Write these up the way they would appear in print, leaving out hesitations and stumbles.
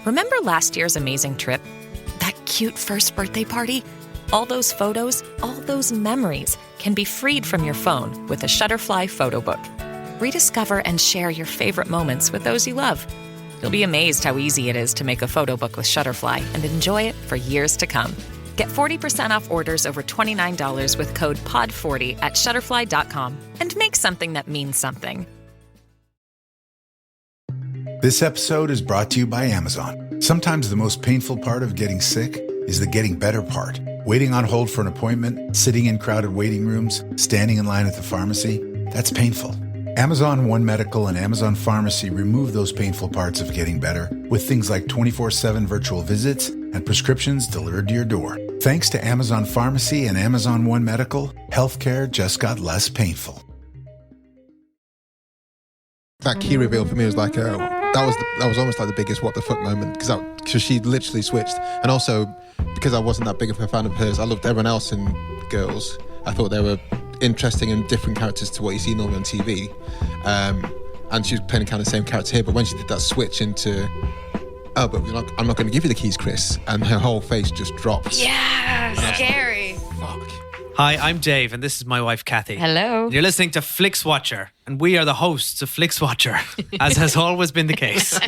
Remember last year's amazing trip? That cute first birthday party? All those photos, all those memories can be freed from your phone with a Shutterfly photo book. Rediscover and share your favorite moments with those you love. You'll be amazed how easy it is to make a photo book with Shutterfly and enjoy it for years to come. Get 40% off orders over $29 with code POD40 at Shutterfly.com and make something that means something. This episode is brought to you by Amazon. Sometimes the most painful part of getting sick is the getting better part. Waiting on hold for an appointment, sitting in crowded waiting rooms, standing in line at the pharmacy, that's painful. Amazon One Medical and Amazon Pharmacy remove those painful parts of getting better with things like 24/7 virtual visits and prescriptions delivered to your door. Thanks to Amazon Pharmacy and Amazon One Medical, healthcare just got less painful. That key reveal for me was like that was almost like the biggest what the fuck moment because she literally switched, and also because I wasn't that big of a fan of hers, I loved everyone else in Girls. I thought they were interesting and different characters to what you see normally on TV, and she was playing kind of the same character here. But when she did that switch into but I'm not going to give you the keys, Chris, and her whole face just drops. Yeah, scary. Fuck. Hi, I'm Dave, and this is my wife, Cathy. Hello. You're listening to Flixwatcher, and we are the hosts of Flixwatcher, as has always been the case.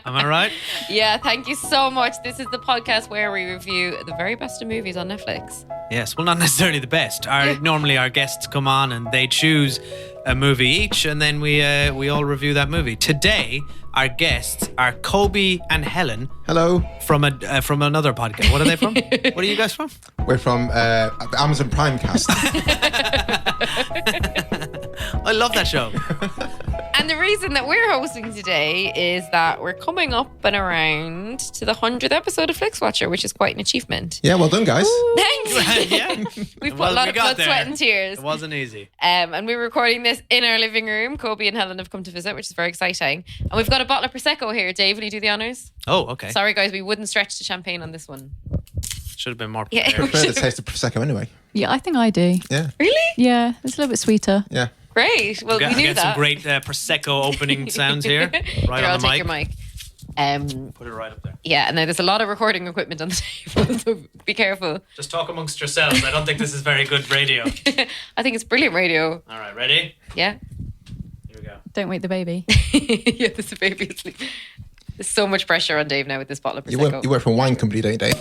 Am I right? Yeah, thank you so much. This is the podcast where we review the very best of movies on Netflix. Yes, well, not necessarily the best. Normally our guests come on and they choose a movie each, and then we all review that movie. Today, our guests are Kobi and Helen. Hello. From another podcast. What are they from? What are you guys from? We're from the Amazon Prime cast. I love that show. And the reason that we're hosting today is that we're coming up and around to the 100th episode of Flixwatcher, which is quite an achievement. Yeah, well done, guys. Thanks. Yeah. We've put a lot of blood, sweat and tears. It wasn't easy. And we're recording this in our living room. Kobi and Helen have come to visit, which is very exciting. And we've got a bottle of Prosecco here. Dave, will you do the honours? Oh, okay. Sorry, guys, we wouldn't stretch the champagne on this one. Should have been more Yeah. prepared. I prefer the taste of Prosecco anyway. Yeah, I think I do. Yeah. Really? Yeah, it's a little bit sweeter. Yeah. Great. Well, we I knew get that. some great Prosecco opening sounds here. Right Here, on I'll the take mic. your mic. Put it right up there. Yeah, and now there's a lot of recording equipment on the table, so be careful. Just talk amongst yourselves. I don't think this is very good radio. I think it's brilliant radio. All right, ready? Yeah. Here we go. Don't wake the baby. Yeah, there's a baby asleep. There's so much pressure on Dave now with this bottle of Prosecco. You work for a wine company, don't you, Dave?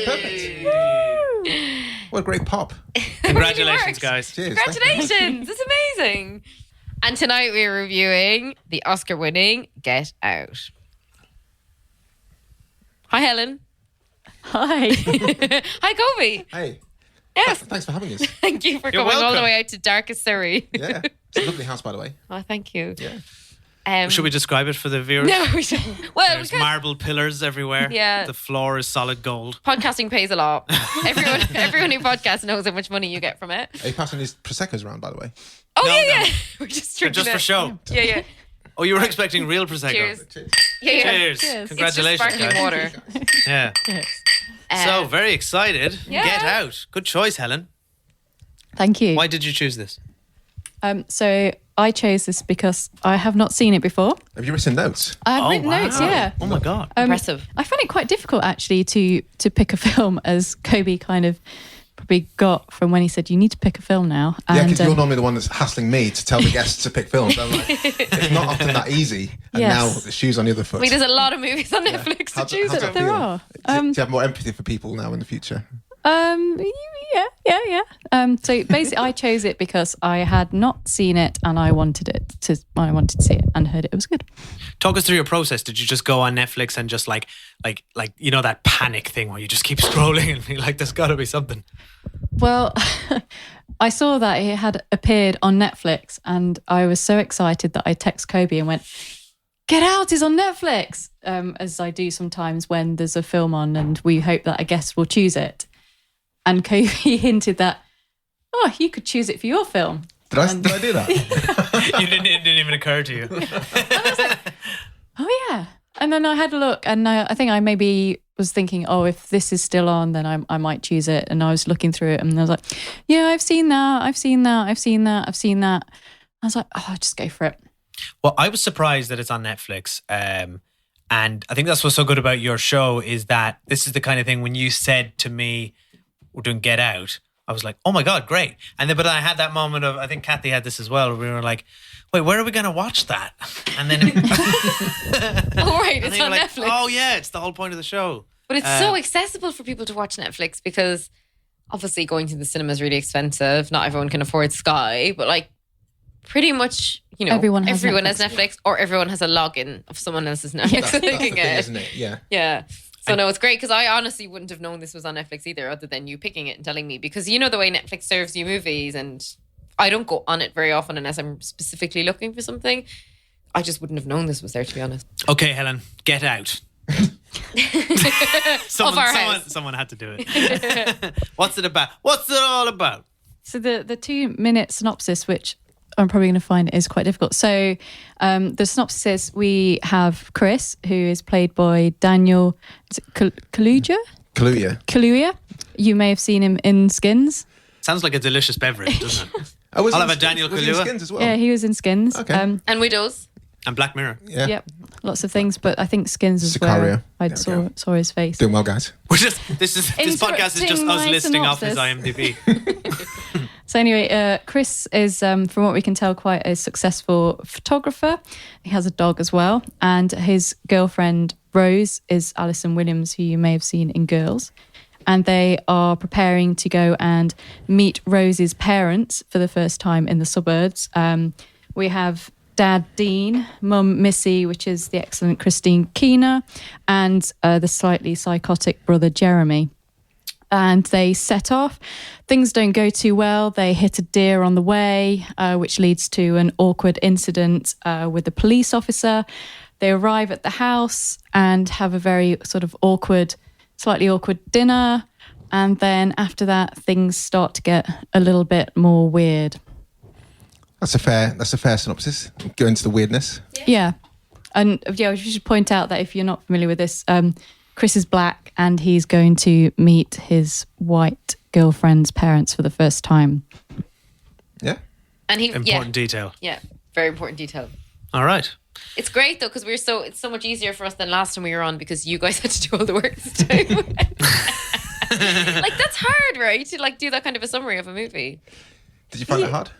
Perfect. What a great pop. Congratulations, worked. guys. Cheers. Congratulations. It's amazing. And tonight we're reviewing the Oscar-winning Get Out. Hi, Helen. Hi. Hi, Kobi. Hey. Yes. Thanks for having us. Thank you for You're coming all the welcome. way out to darkest Surrey. Yeah. It's a lovely house, by the way. Oh, thank you. Yeah. Should we describe it for the viewers? No, we shouldn't. Well, There's marble pillars everywhere. Yeah. The floor is solid gold. podcasting pays a lot. Everyone who podcasts knows how much money you get from it. Are you passing these Proseccos around, by the way? Oh, No, yeah, no. yeah. We're just They're drinking just for it. show. Yeah, yeah. Oh, you were expecting real Prosecco. Cheers. Cheers. Yeah, yeah. Cheers. Cheers. Congratulations, It's just sparkling guys. water. Yeah. Yes. So, very excited. Yeah. Get Out. Good choice, Helen. Thank you. Why did you choose this? So I chose this because I have not seen it before. Have you written notes? I've written notes, yeah. Oh, my God. Impressive. I found it quite difficult actually to pick a film, as Kobi kind of probably got from when he said you need to pick a film now. Yeah, And, because you're normally the one that's hassling me to tell the guests to pick films. I'm like, it's not often that easy. And Yes. now the shoe's on the other foot. I mean, there's a lot of movies on Netflix to How's choose that from. There feel? are. Do you have more empathy for people now in the future? Yeah. So basically, I chose it because I had not seen it and I wanted to see it and heard it was good. Talk us through your process. Did you just go on Netflix and just like you know that panic thing where you just keep scrolling and be like, there's got to be something? Well, I saw that it had appeared on Netflix and I was so excited that I text Kobi and went, Get Out is on Netflix, as I do sometimes when there's a film on and we hope that a guest will choose it. And Kobi hinted that, you could choose it for your film. Did I do that? It didn't even occur to you. Oh, yeah. And then I had a look and I think I maybe was thinking, if this is still on, then I might choose it. And I was looking through it and I was like, yeah, I've seen that. I was like, I'll just go for it. Well, I was surprised that it's on Netflix. And I think that's what's so good about your show is that this is the kind of thing when you said to me, we're doing Get Out, I was like, oh my God, great. And then, but I had that moment of, I think Cathy had this as well, where we were like, wait, where are we going to watch that? And then, Oh, right, and it's then on you're like, Netflix. oh yeah, it's the whole point of the show. But it's so accessible for people to watch Netflix because obviously going to the cinema is really expensive. Not everyone can afford Sky, but like pretty much, you know, Everyone has Netflix or everyone has a login of someone else's Netflix. That's the looking thing, at it. isn't it? Yeah. Yeah. So no, it's great because I honestly wouldn't have known this was on Netflix either, other than you picking it and telling me. Because you know the way Netflix serves you movies, and I don't go on it very often unless I'm specifically looking for something. I just wouldn't have known this was there, to be honest. Okay, Helen, Get Out. Of our house. Someone had to do it. What's it about? What's it all about? So the 2-minute synopsis, which I'm probably going to find is quite difficult. So the synopsis is we have Chris, who is played by Daniel Kaluuya. Kaluuya. You may have seen him in Skins. Sounds like a delicious beverage, doesn't it? I'll have a Daniel Kaluuya. Skins as well. Yeah, he was in Skins. Okay. And Widows. And Black Mirror. Yeah. Yep, lots of things, but I think Skins is Sicario. where I Yeah, saw his face. Doing well, guys. This podcast is just Interrupting us my listing off his synopsis. IMDb. So anyway, Chris is, from what we can tell, quite a successful photographer. He has a dog as well. And his girlfriend, Rose, is Allison Williams, who you may have seen in Girls. And they are preparing to go and meet Rose's parents for the first time in the suburbs. We have Dad Dean, Mum Missy, which is the excellent Christine Keener, and the slightly psychotic brother Jeremy. And they set off. Things don't go too well. They hit a deer on the way, which leads to an awkward incident with the police officer. They arrive at the house and have a very sort of slightly awkward dinner. And then after that, things start to get a little bit more weird. That's a fair synopsis. Go into the weirdness. Yeah. And yeah, we should point out that if you're not familiar with this, Chris is black and he's going to meet his white girlfriend's parents for the first time. Yeah. And Important detail. Yeah, very important detail. All right. It's great though because it's so much easier for us than last time we were on because you guys had to do all the work this time. Like that's hard, right? To like do that kind of a summary of a movie. Did you find it hard?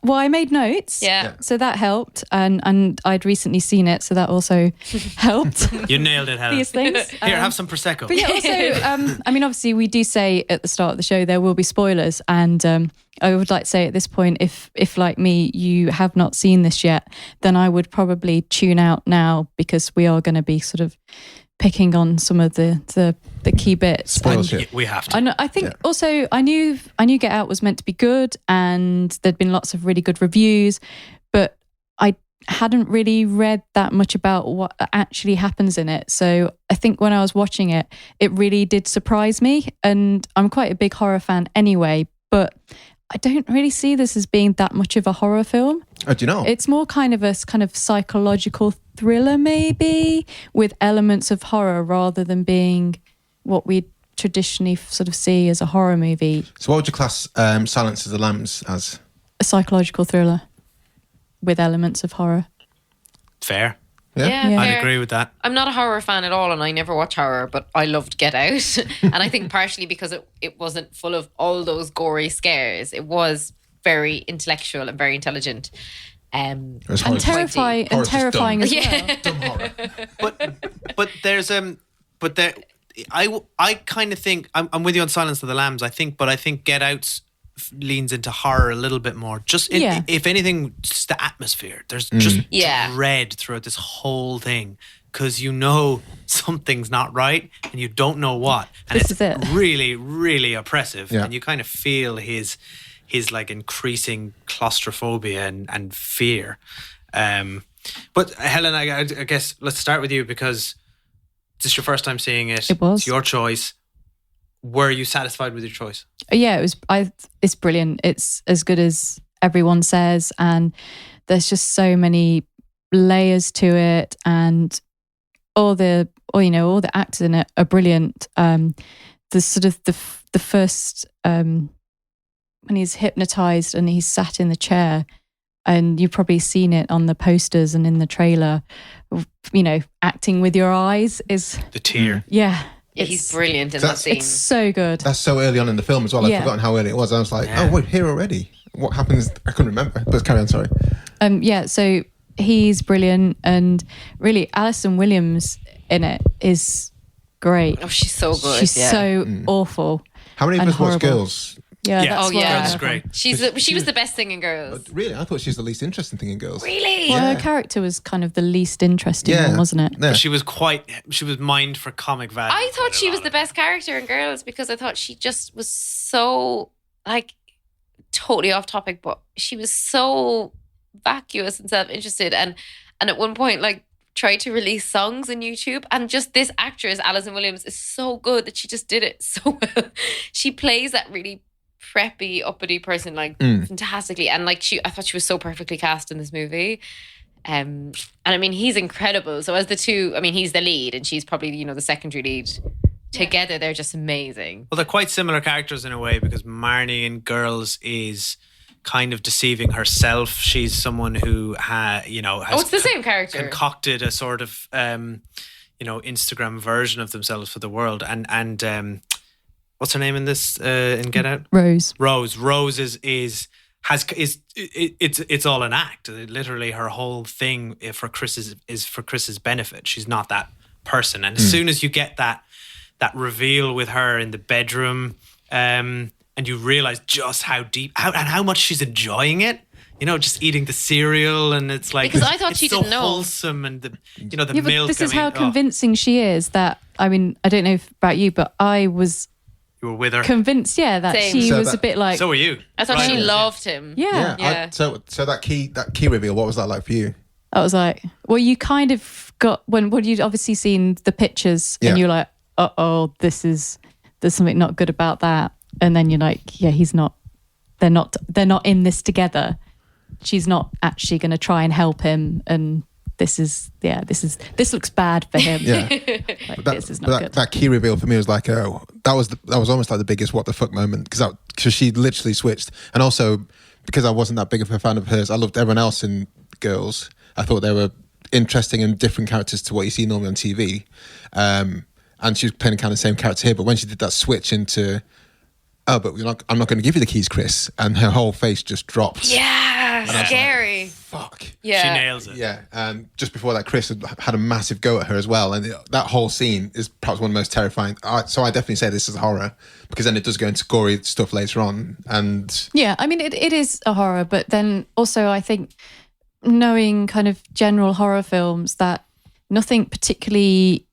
Well, I made notes. Yeah. So that helped. And I'd recently seen it, so that also helped. You nailed it, Helen. These things. Here, have some Prosecco. But yeah, also, I mean, obviously, we do say at the start of the show there will be spoilers, and I would like to say at this point, if like me, you have not seen this yet, then I would probably tune out now because we are going to be sort of picking on some of the key bits. Spoil shit. We have to. I think also I knew Get Out was meant to be good, and there'd been lots of really good reviews, but I hadn't really read that much about what actually happens in it. So I think when I was watching it, it really did surprise me. And I'm quite a big horror fan anyway, but I don't really see this as being that much of a horror film. Oh, do you know? It's more kind of a psychological thriller, maybe, with elements of horror rather than being what we traditionally sort of see as a horror movie. So what would you class Silence of the Lambs as? A psychological thriller with elements of horror. Fair. Yeah? Yeah. I'd fair. agree with that. I'm not a horror fan at all and I never watch horror, but I loved Get Out. And I think partially because it wasn't full of all those gory scares. It was very intellectual and very intelligent. And Horror's terrifying as well. dumb horror. But there's I kind of think I'm with you on Silence of the Lambs. I think Get Out leans into horror a little bit more. Just if anything, just the atmosphere. There's just dread throughout this whole thing because you know something's not right and you don't know what, and This it's is it. really, really oppressive. Yeah. And you kind of feel his like increasing claustrophobia and fear. But Helen, I guess let's start with you because this is your first time seeing it. It was. It's your choice. Were you satisfied with your choice? Yeah, it was. It's brilliant. It's as good as everyone says, and there's just so many layers to it, and all the actors in it are brilliant. The sort of the first when he's hypnotized and he's sat in the chair, and you've probably seen it on the posters and in the trailer, you know, acting with your eyes is... The tear. Yeah. He's brilliant in that scene. It's so good. That's so early on in the film as well. I've forgotten how early it was. I was like, oh, wait, here already? What happens? I couldn't remember. But carry on, sorry. So he's brilliant, and really Allison Williams in it is great. Oh, she's so good. She's so awful. How many of us watch Girls? Yeah, Yes. that's Girls is great. She was the best thing in Girls. Really? I thought she was the least interesting thing in Girls. Really? Well, her character was kind of the least interesting one, wasn't it? Yeah. But she was mined for comic value. I thought she was the best character in Girls because I thought she just was so, like, totally off topic, but she was so vacuous and self-interested, and at one point, like, tried to release songs on YouTube, and just this actress, Allison Williams, is so good that she just did it so well. She plays that really preppy, uppity person like fantastically, and like I thought she was so perfectly cast in this movie. And I mean, he's incredible. So as the two, I mean, he's the lead and she's probably, you know, the secondary lead. Together, they're just amazing. Well, they're quite similar characters in a way, because Marnie in Girls is kind of deceiving herself. She's someone who has it's the same character. Concocted a sort of Instagram version of themselves for the world. And what's her name in this in Get Out? Rose. Rose is it's all an act. Literally, her whole thing is for Chris's benefit. She's not that person. And as soon as you get that reveal with her in the bedroom, and you realize just how deep and how much she's enjoying it. You know, just eating the cereal, and it's like, because I thought it's she so didn't know. wholesome, and the milk. But this is how convincing she is. That, I mean, I don't know about you, but I was. You were with her. Convinced, that Same. she was a bit like. So were you? I thought she loved him. Yeah. So that key reveal, what was that like for you? I was like, well, you kind of got when you'd obviously seen the pictures, and you're like, there's something not good about that, and then you're like, he's not. They're not in this together. She's not actually going to try and help him, and this looks bad for him. Yeah, this is not good. That key reveal for me was like, that was almost like the biggest what the fuck moment, because she literally switched, and also because I wasn't that big of a fan of hers, I loved everyone else in Girls. I thought they were interesting and different characters to what you see normally on TV, and she was playing kind of the same character here. But when she did that switch into, I'm not going to give you the keys, Chris, and her whole face just dropped. Yeah, scary. Like, fuck. Yeah, she nails it. Yeah, and just before that, Chris had a massive go at her as well, and that whole scene is perhaps one of the most terrifying. So I definitely say this is a horror, because then it does go into gory stuff later on, and I mean, it is a horror, but then also I think knowing kind of general horror films, that nothing particularly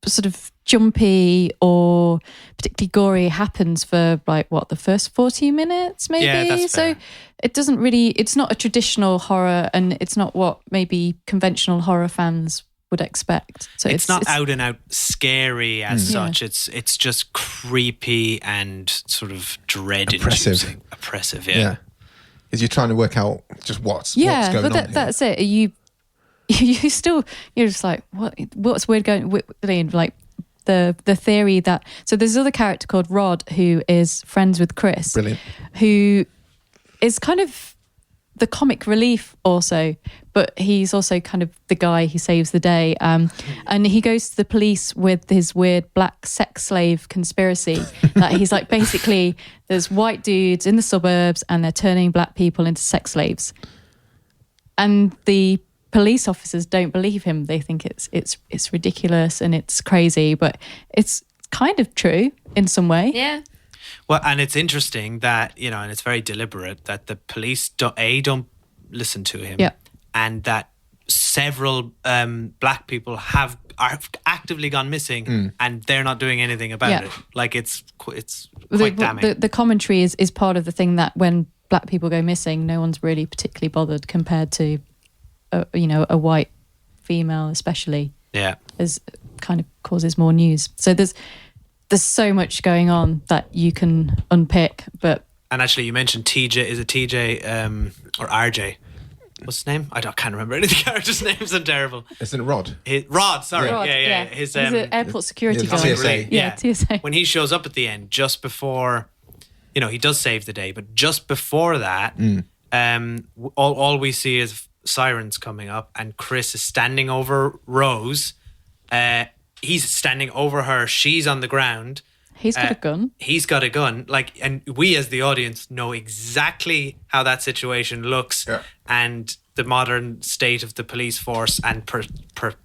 sort of jumpy or particularly gory happens for the first 40 minutes maybe. Yeah, that's fair. So it doesn't really, it's not a traditional horror, and it's not what maybe conventional horror fans would expect. So it's not out and out scary as such. It's just creepy and sort of dread-inducing. Oppressive, yeah. Is you're trying to work out just what's going on here. That's it. You're just like, what's weird going, like the theory that, so there's another character called Rod who is friends with Chris. Brilliant. Who is kind of the comic relief also, but he's also kind of the guy who saves the day. And he goes to the police with his weird black sex slave conspiracy that he's like, basically there's white dudes in the suburbs and they're turning black people into sex slaves. And the police officers don't believe him. They think it's ridiculous and it's crazy, but it's kind of true in some way. Yeah. Well, and it's interesting that, and it's very deliberate that the police don't listen to him. Yeah. And that several black people are actively gone missing and they're not doing anything about it. Like it's quite damning. The commentary is part of the thing that when black people go missing, no one's really particularly bothered compared to a white female, especially. Yeah. As kind of causes more news. So there's so much going on that you can unpick, but... And actually, you mentioned TJ. Is it TJ or RJ? What's his name? I can't remember any of the characters' names. I'm terrible. Isn't it Rod? Rod, sorry. Rod, yeah. He's an airport security guard. TSA. Yeah, TSA. When he shows up at the end, just before, he does save the day, but just before that, all we see is sirens coming up, and Chris is standing over Rose. He's standing over her. She's on the ground. He's got a gun. He's got a gun. Like, and we as the audience know exactly how that situation looks and the modern state of the police force and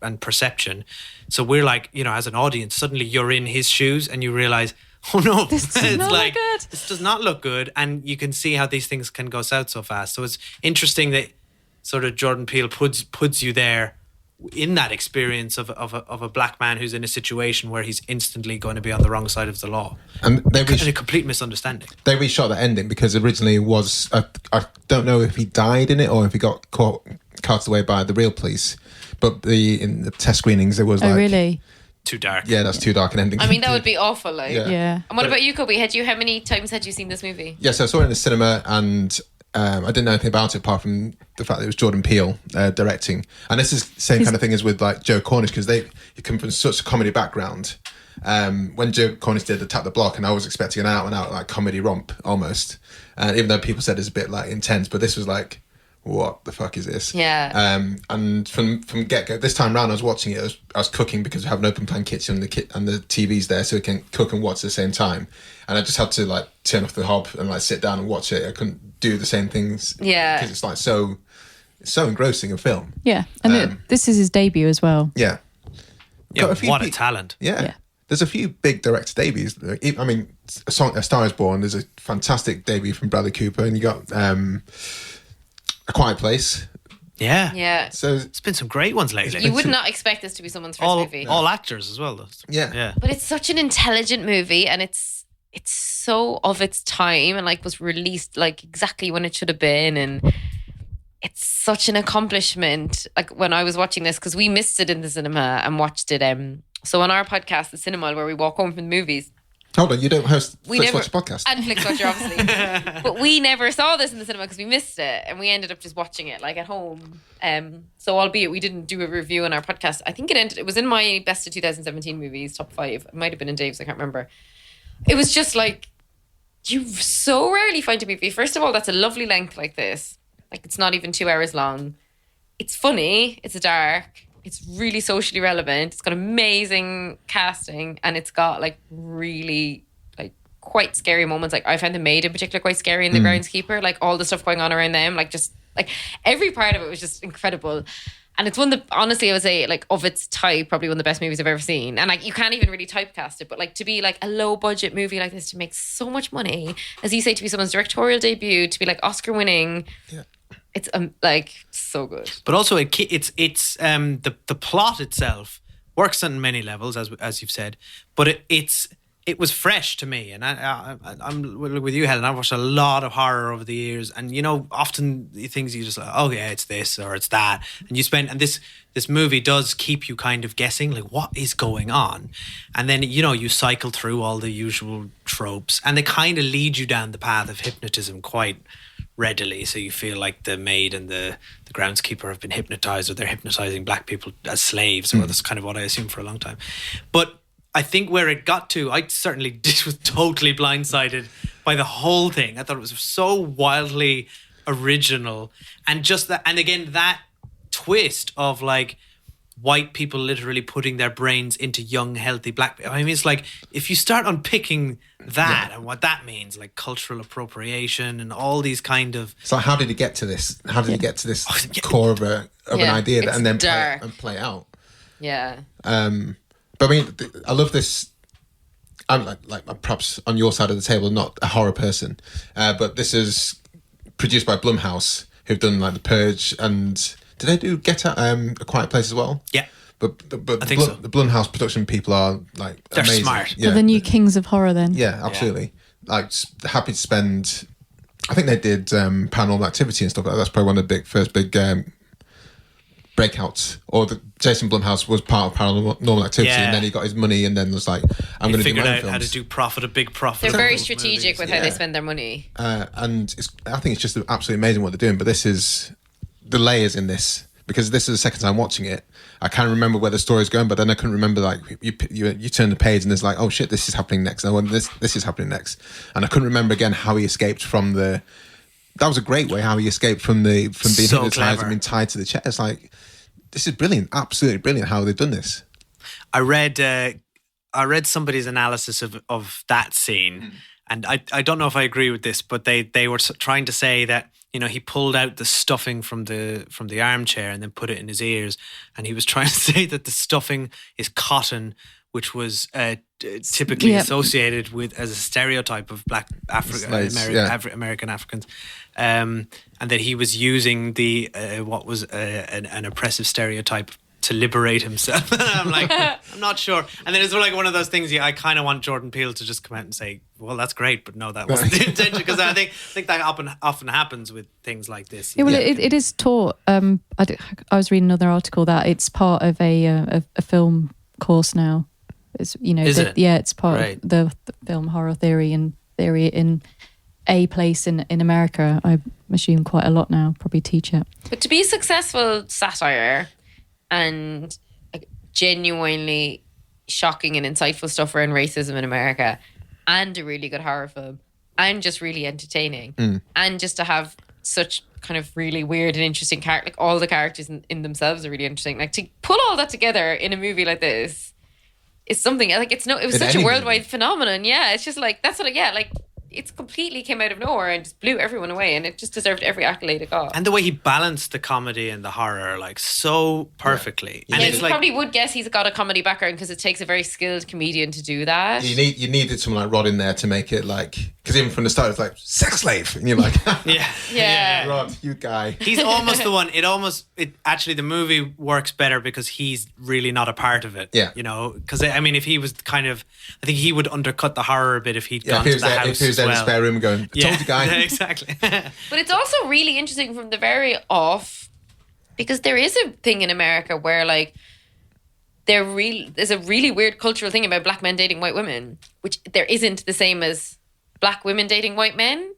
and perception. So we're like, as an audience, suddenly you're in his shoes and you realize, oh no, this does not look good. This does not look good. And you can see how these things can go south so fast. So it's interesting that sort of Jordan Peele puts you there in that experience of a black man who's in a situation where he's instantly going to be on the wrong side of the law. And a complete misunderstanding. They reshot that ending because originally it was, I don't know if he died in it or if he got carted away by the real police. But in the test screenings, it was oh, really? Too dark. Yeah, that's too dark an ending. I mean, that would be awful. Yeah. And what about you, Kobi? How many times had you seen this movie? Yeah, so I saw it in the cinema and I didn't know anything about it apart from the fact that it was Jordan Peele directing. And this is the same kind of thing as with like Joe Cornish, because they come from such a comedy background. When Joe Cornish did Attack the Block, and I was expecting an out-and-out like comedy romp almost, even though people said it's a bit like intense, but this was like, what the fuck is this? Yeah. And from get-go, this time round I was watching it, I was cooking because we have an open plan kitchen and the TV's there so we can cook and watch at the same time. And I just had to like turn off the hob and like sit down and watch it. I couldn't do the same things. Yeah. Because it's like so engrossing a film. Yeah. And this is his debut as well. Yeah. Yeah, what a talent. Yeah. There's a few big director debuts. I mean, A Star Is Born, there's a fantastic debut from Bradley Cooper, and you got A Quiet Place. Yeah. So it's been some great ones lately. You would not expect this to be someone's first movie. All actors as well, though. Yeah. But it's such an intelligent movie, and it's so of its time, and like was released like exactly when it should have been, and it's such an accomplishment. Like when I was watching this, because we missed it in the cinema and watched it. So on our podcast, the Cinemile, where we walk home from the movies. Hold on, you don't host Flixwatcher podcast? And Flixwatcher, obviously. But we never saw this in the cinema because we missed it, and we ended up just watching it like at home. So albeit we didn't do a review on our podcast, I think it was in my best of 2017 movies, top 5. It might have been in Dave's, I can't remember. It was just like, you so rarely find a movie, first of all, that's a lovely length like this. Like, it's not even 2 hours long. It's funny, it's dark, it's really socially relevant, it's got amazing casting, and it's got like really like quite scary moments. Like I found the maid in particular quite scary, and the groundskeeper, like all the stuff going on around them, like just like every part of it was just incredible. And it's one that honestly I would say like of its type, probably one of the best movies I've ever seen. And like you can't even really typecast it, but like to be like a low budget movie like this, to make so much money, as you say, to be someone's directorial debut, to be like Oscar winning. Yeah. It's like so good. But also it's the plot itself works on many levels, as you've said. But it was fresh to me, and I'm with you, Helen. I've watched a lot of horror over the years, and often the things you just like, oh yeah, it's this or it's that, and this movie does keep you kind of guessing, like what is going on, and then you cycle through all the usual tropes, and they kind of lead you down the path of hypnotism quite readily, so you feel like the maid and the groundskeeper have been hypnotized, or they're hypnotizing black people as slaves, or that's kind of what I assumed for a long time. But I think where it got to, I certainly was totally blindsided by the whole thing. I thought it was so wildly original, and just that, and again that twist of like white people literally putting their brains into young, healthy black people. I mean, it's like if you start unpicking that and what that means, like cultural appropriation and all these kind of. So how did it get to this? How did it get to this core of an idea and then play out? Yeah. But I mean, I love this. I'm like perhaps on your side of the table, not a horror person, but this is produced by Blumhouse, who've done like The Purge, and did they do Get Out, A Quiet Place as well? Yeah. But I think the Blumhouse production people are like they're amazing. Smart. Yeah. They're the new kings of horror then. Yeah, absolutely. Yeah. Like happy to spend. I think they did Paranormal Activity and stuff like that. That's probably one of the first big breakouts. Or Jason Blumhouse was part of Paranormal Activity, and then he got his money, and then was like, I'm going to do my own films. Figured out how to do a big profit. They're very strategic with how they spend their money. And I think it's just absolutely amazing what they're doing. But this is the layers in this, because this is the second time watching it. I can't remember where the story's going, but then I couldn't remember, like you turn the page and there's like, oh shit, this is happening next. And this is happening next. And I couldn't remember again how he escaped from the that was a great way how he escaped from being So hypnotized clever. and being tied to the chair. It's like, this is brilliant, absolutely brilliant how they've done this. I read somebody's analysis of that scene, and I don't know if I agree with this, but they were trying to say that, you know, he pulled out the stuffing from the armchair and then put it in his ears, and he was trying to say that the stuffing is cotton, which was typically associated with as a stereotype of black American Africans, and that he was using the what was an oppressive stereotype to liberate himself. I'm like, I'm not sure. And then it's like one of those things. I kind of want Jordan Peele to just come out and say, "Well, that's great, but no, that wasn't the intention." Because I think that often happens with things like this. Yeah, well, it is taught. I was reading another article that it's part of a film course now. It's Is it? Yeah, it's part of the film horror theory in a place in America. I assume quite a lot now. Probably teach it. But to be successful satire and genuinely shocking and insightful stuff around racism in America, and a really good horror film, and just really entertaining, and just to have such kind of really weird and interesting characters, like all the characters in themselves are really interesting. Like to pull all that together in a movie like this is something like it was such a worldwide phenomenon. Yeah, it's just like that's what. Yeah, like it completely came out of nowhere and just blew everyone away, and it just deserved every accolade it got. And the way he balanced the comedy and the horror like so perfectly. Yeah. And And it's you like, probably would guess he's got a comedy background because it takes a very skilled comedian to do that. You needed someone like Rod in there to make it like, because even from the start it's like sex slave, and you're like, Yeah. Rod, you guy. he's almost the one. It actually the movie works better because he's really not a part of it. Yeah. You know, because I mean, if he was I think he would undercut the horror a bit if he'd gone If he to was the there, house if he was there in the spare room going, I told you, guy. Exactly. But it's also really interesting from the very off, because there is a thing in America where like there's a really weird cultural thing about black men dating white women, which there isn't the same as black women dating white men.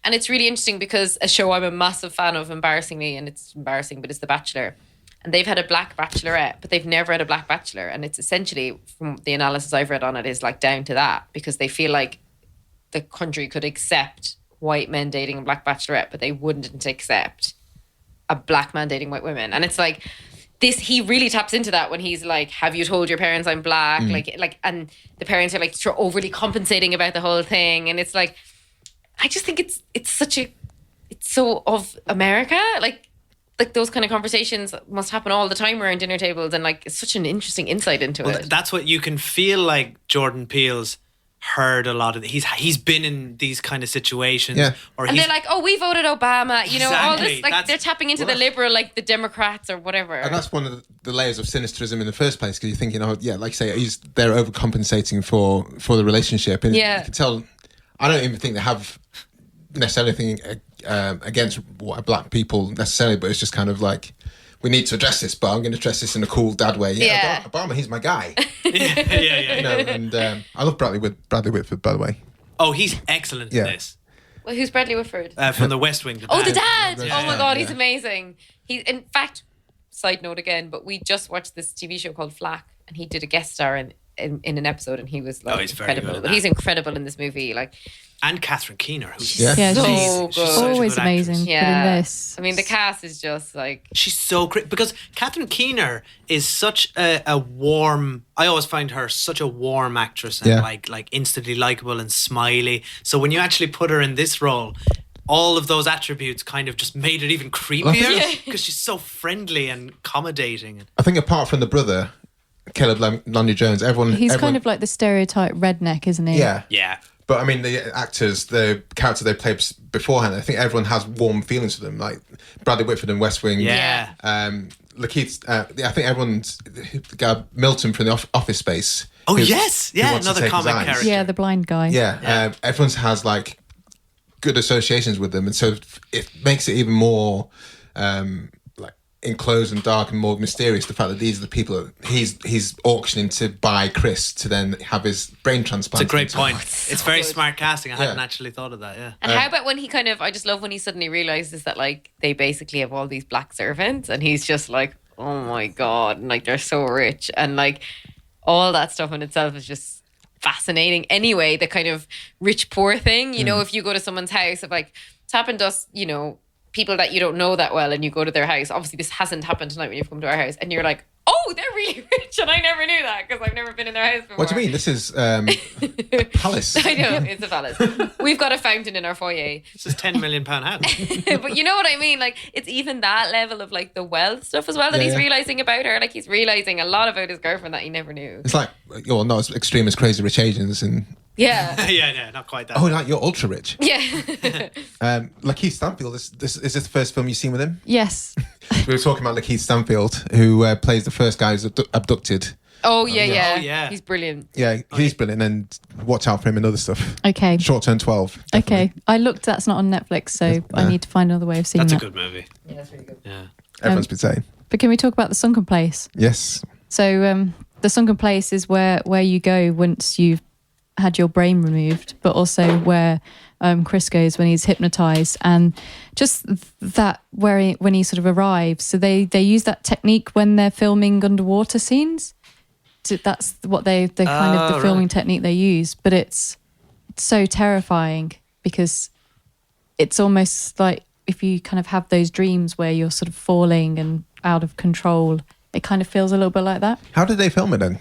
And it's really interesting because a show I'm a massive fan of, embarrassingly, and it's embarrassing, but it's The Bachelor. And they've had a black bachelorette, but they've never had a black bachelor. And it's essentially, from the analysis I've read on it, is like down to that, because they feel like the country could accept white men dating a black bachelorette, but they wouldn't accept a black man dating white women. And it's like this, he really taps into that when he's like, have you told your parents I'm black? Like, and the parents are like overly compensating about the whole thing. And it's like, I just think it's so of America. Like those kind of conversations must happen all the time around dinner tables. And like, it's such an interesting insight into it. That's what you can feel like Jordan Peele's heard a lot of. He's been in these kind of situations. Yeah. And they're like, oh, we voted Obama. You know, all this, Exactly. like they're tapping into the liberal, like the Democrats or whatever. And that's one of the layers of sinisterism in the first place, because you're thinking, like you say, they're overcompensating for the relationship. And you can tell, I don't even think they have necessarily anything against black people necessarily, but it's just kind of like, we need to address this, but I'm going to address this in a cool dad way. Yeah, Obama, he's my guy. yeah. You know, and I love Bradley Whitford, by the way. Oh, he's excellent in this. Well, who's Bradley Whitford? From The West Wing. The dad. Oh my God, he's amazing. In fact, side note again, but we just watched this TV show called Flack, and he did a guest star in an episode, and he was like he's very incredible. good at But he's incredible in this movie, like. And Catherine Keener, who's so good. She's Always amazing. Actress. But in this, I mean, the cast is just like, she's so great, because Catherine Keener is such a warm. I always find her such a warm actress and like instantly likable and smiley. So when you actually put her in this role, all of those attributes kind of just made it even creepier, because she's so friendly and accommodating. I think apart from the brother, Caleb Lonnie Jones, everyone kind of like the stereotype redneck, isn't he? Yeah. But I mean, the actors, the character they played beforehand, I think everyone has warm feelings for them. Like Bradley Whitford in West Wing. Yeah. Lakeith, I think everyone's, the guy Milton from the Office Space. Oh, yes. Yeah, wants to another take his comic eyes. character. Yeah, the blind guy. Yeah. Everyone's has like good associations with them. And so it makes it even more like enclosed and dark and more mysterious, the fact that these are the people that he's auctioning to buy Chris to then have his brain transplant. It's a great point. so it's very good. smart casting. I hadn't actually thought of that. Yeah. and how about when he I just love when he suddenly realizes that like they basically have all these black servants, and he's just like, oh my God, and like they're so rich, and like all that stuff in itself is just fascinating. Anyway, the kind of rich poor thing, you know, if you go to someone's house, of like, It's happened to us, you know, people that you don't know that well, and you go to their house. Obviously, this hasn't happened tonight when you've come to our house, and you're like, oh, they're really rich, and I never knew that because I've never been in their house before. What do you mean? This is a palace. I know, it's a palace. We've got a fountain in our foyer. This is £10 million house. But you know what I mean? Like, it's even that level of like the wealth stuff as well that he's realizing about her. Like, he's realizing a lot about his girlfriend that he never knew. It's like, well, not as extreme as Crazy Rich Asians and... yeah, not quite that. Oh, like you're ultra rich. Yeah. Lakeith Stanfield, is this the first film you've seen with him? Yes. We were talking about Lakeith Stanfield, who plays the first guy who's abducted. Oh, yeah. Oh, yeah. He's brilliant. Yeah, he's brilliant, and watch out for him and other stuff. Okay. Short Turn 12. Definitely. Okay. I looked, that's not on Netflix, so I need to find another way of seeing That's that. a good movie. Yeah, that's really good. Yeah. Everyone's been saying. But can we talk about the Sunken Place? Yes. So the Sunken Place is where you go once you've had your brain removed, but also where Chris goes when he's hypnotized, and just that when he sort of arrives. So they use that technique when they're filming underwater scenes. So that's what they kind of the filming technique they use. But it's so terrifying because it's almost like if you kind of have those dreams where you're sort of falling and out of control. It kind of feels a little bit like that. How did they film it then?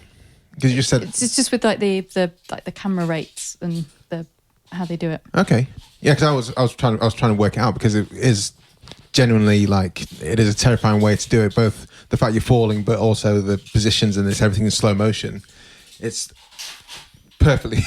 Because you just said it's just with like the camera rates and how they do it. Okay, yeah, because I was trying to work it out, because it is genuinely like it is a terrifying way to do it. Both the fact you're falling, but also the positions and everything in slow motion. It's perfectly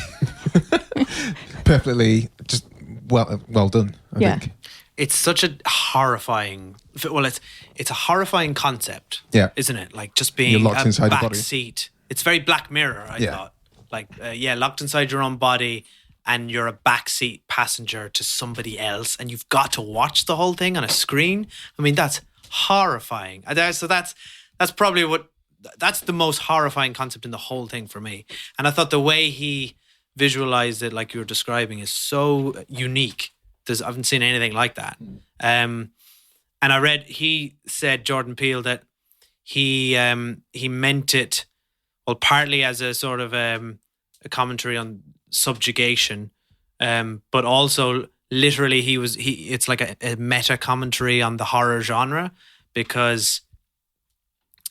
just well done. I think. It's such a horrifying. Well, it's a horrifying concept. Yeah, isn't it? Like just being locked inside back your body. seat. It's very Black Mirror. I thought, like, locked inside your own body, and you're a backseat passenger to somebody else, and you've got to watch the whole thing on a screen. I mean, that's horrifying. So that's probably that's the most horrifying concept in the whole thing for me. And I thought the way he visualized it, like you were describing, is so unique. I haven't seen anything like that. And I read he said, Jordan Peele, that he meant it, well, partly as a sort of a commentary on subjugation, but also literally it's like a meta commentary on the horror genre, because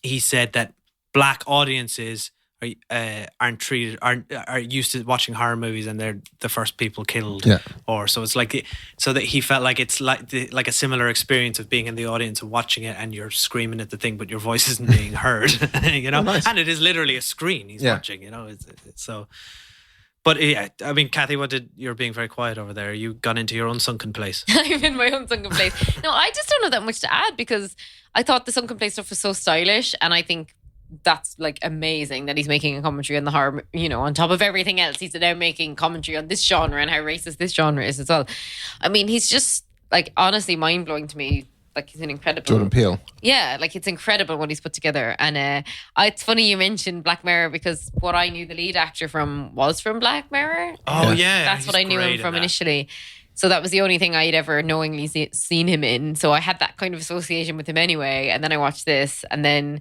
he said that Black audiences are used to watching horror movies, and they're the first people killed, or so it's like, so that he felt like it's like a similar experience of being in the audience and watching it, and you're screaming at the thing, but your voice isn't being heard, you know. Oh, nice. And it is literally a screen he's watching, you know. It's so. But yeah, I mean, Cathy, you're being very quiet over there. You gone into your own sunken place. I'm in my own sunken place. No, I just don't know that much to add, because I thought the Sunken Place stuff was so stylish, and I think that's like amazing that he's making a commentary on the horror, you know, on top of everything else. He's now making commentary on this genre and how racist this genre is as well. I mean, he's just like honestly mind-blowing to me. Like, he's an incredible Jordan Peele. Yeah, like it's incredible what he's put together. And it's funny you mentioned Black Mirror, because what I knew the lead actor from was from Black Mirror. Oh yeah, that's what I knew him from initially. So that was the only thing I'd ever knowingly seen him in. So I had that kind of association with him anyway. And then I watched this, and then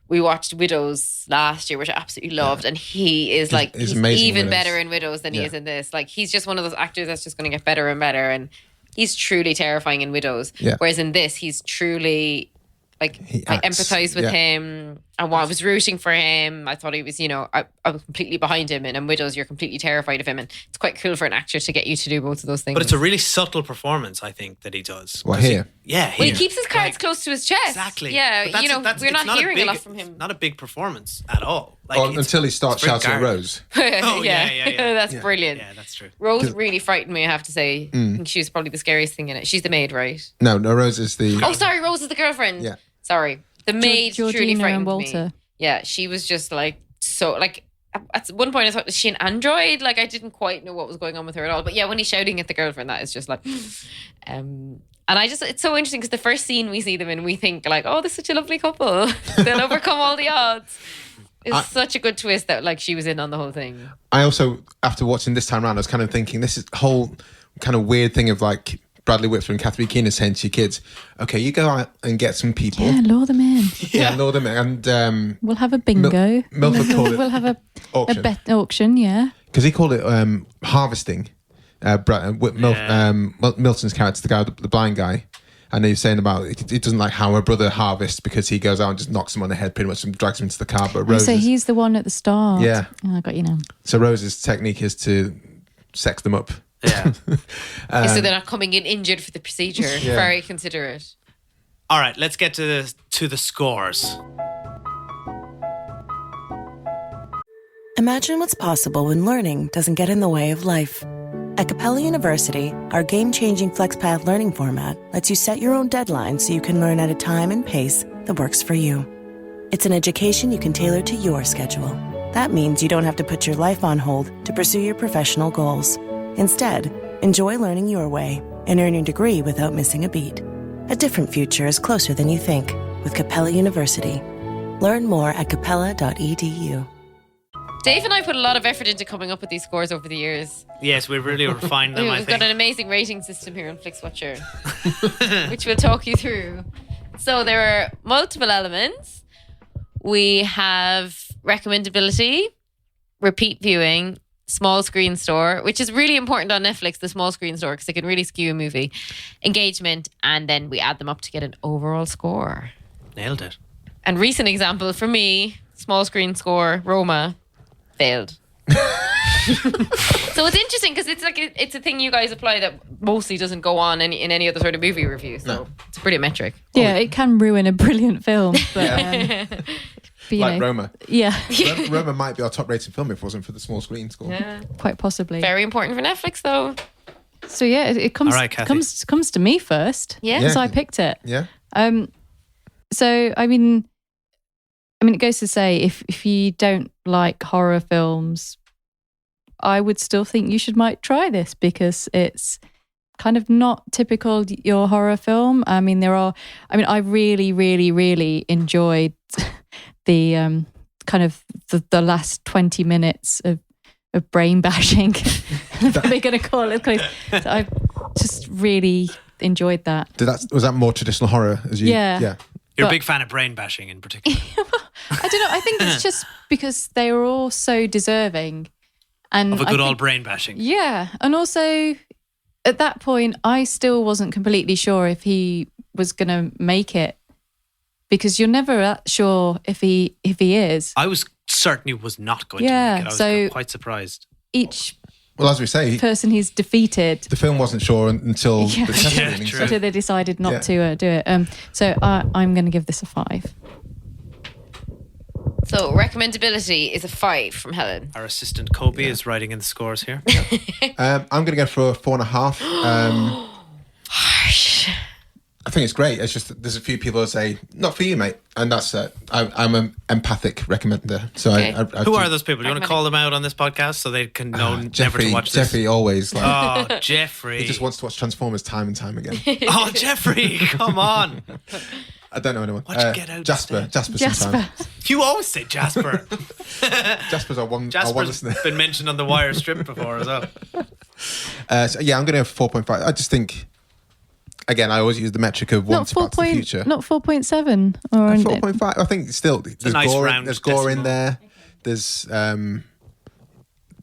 we watched Widows last year, which I absolutely loved. And he is like, he's even better in Widows than he is in this. Like, he's just one of those actors that's just going to get better and better. And he's truly terrifying in Widows. Yeah. Whereas in this, he's truly like, I empathized with him. I was rooting for him. I thought he was, you know, I was completely behind him. And in Widows, you're completely terrified of him. And it's quite cool for an actor to get you to do both of those things. But it's a really subtle performance, I think, that he does. Well, here. Well, he keeps his cards close to his chest. Exactly. Yeah, you know, we're not hearing a lot from him. Not a big performance at all. Like, until he starts shouting at Rose. Oh, yeah. That's brilliant. Yeah, that's true. Rose really frightened me, I have to say. I think she was probably the scariest thing in it. She's the maid, right? No, Rose is the... Oh, sorry, Rose is the girlfriend. Yeah. Sorry. The maid truly frightened Walter. me. Yeah, she was just like, so like, at one point I thought, was she an android? Like, I didn't quite know what was going on with her at all. But yeah, when he's shouting at the girlfriend, that is just like, and it's so interesting, because the first scene we see them in, we think like, oh, they're such a lovely couple. They'll overcome all the odds. It's such a good twist that like she was in on the whole thing. I also, after watching this time around, I was kind of thinking, this is a whole kind of weird thing of like, Bradley Whitford and Cathy Keener saying to your kids, okay, you go out and get some people. Yeah, lure them in. Yeah, lure them in. And we'll have a bingo. Milford called it we'll have a auction. bet auction, yeah. Because he called it harvesting. Milton's character, the guy, the blind guy. And he's saying about he doesn't like how her brother harvests because he goes out and just knocks him on the head pretty much and drags him into the car. But Rose, so he's the one at the start. Yeah. Oh, I got you now. So Rose's technique is to sex them up. Yeah. So they're not coming in injured for the procedure. Yeah. Very considerate. All right, let's get to the scores. Imagine what's possible when learning doesn't get in the way of life. At Capella University, our game-changing FlexPath learning format lets you set your own deadlines so you can learn at a time and pace that works for you. It's an education you can tailor to your schedule. That means you don't have to put your life on hold to pursue your professional goals. Instead, enjoy learning your way and earn your degree without missing a beat. A different future is closer than you think with Capella University. Learn more at capella.edu. Dave and I put a lot of effort into coming up with these scores over the years. Yes, we've really refined them, I We've think. got an amazing rating system here on Flixwatcher, which we'll talk you through. So there are multiple elements. We have recommendability, repeat viewing, small screen store, which is really important on Netflix, the small screen store, because it can really skew a movie, engagement, and then we add them up to get an overall score. Nailed it. And recent example for me, small screen score, Roma, failed. So it's interesting because it's a thing you guys apply that mostly doesn't go on in any other sort of movie review. So it's a brilliant metric. Yeah, it can ruin a brilliant film. But, but, Like Roma. Yeah. Roma might be our top rated film if it wasn't for the small screen score. Yeah. Quite possibly. Very important for Netflix though. So yeah, it comes All right, Cathy. comes to me first. Yeah. Because I picked it. Yeah. So I mean, it goes to say if you don't like horror films, I would still think you might try this because it's kind of not typical your horror film. I really, really, really enjoyed the kind of the last 20 minutes of brain bashing. If we're going to call it. So I just really enjoyed that. Was that more traditional horror? Yeah. You're a big fan of brain bashing in particular. I don't know. I think it's just because they were all so deserving. And Of a good old brain bashing. Yeah. And also at that point, I still wasn't completely sure if he was going to make it because you're never sure if he is. I was certainly not going to make it. I was quite surprised. Well, as we say, person he's defeated. The film wasn't sure until the test screening. True. Until they decided not to do it. So I'm going to give this a 5. So recommendability is a 5 from Helen. Our assistant Kobi is writing in the scores here. I'm going to go for a 4.5. Harsh. I think it's great. It's just that there's a few people who say, not for you, mate. And that's I'm an empathic recommender. So Okay. Who are those people? Do you want to call them out on this podcast so they can know never to watch this? Jeffrey always. Oh, Jeffrey. He just wants to watch Transformers time and time again. Oh, Jeffrey, come on. I don't know anyone. Why'd you get out Jasper. instead? Jasper Jasper. sometimes. You always say Jasper. Jasper's our one Jasper's listener. been mentioned on the Wire strip before as well. So yeah, I'm going to have 4.5. I just think, again, I always use the metric of Not once Back to the Future. Not 4.7 or 4.5. I think still there's nice gore. round There's gore in decimal. there. There's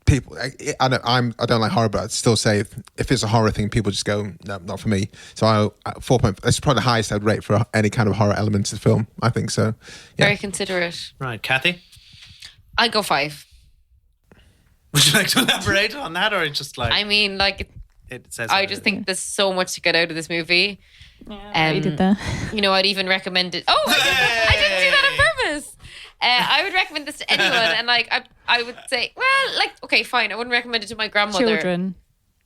people. I don't like horror, but I'd still say if it's a horror thing, people just go no, not for me. So 4.5. That's probably the highest I'd rate for any kind of horror element to the film. I think so. Yeah. Very considerate. Right, Cathy, I'd go 5. would you like to elaborate on that, or just like I mean, like, it says? I just think there's so much to get out of this movie. you did that. You know, I'd even recommend it. Oh, I didn't do that on purpose. I would recommend this to anyone, and like I would say, well, like, okay, fine, I wouldn't recommend it to my grandmother Children.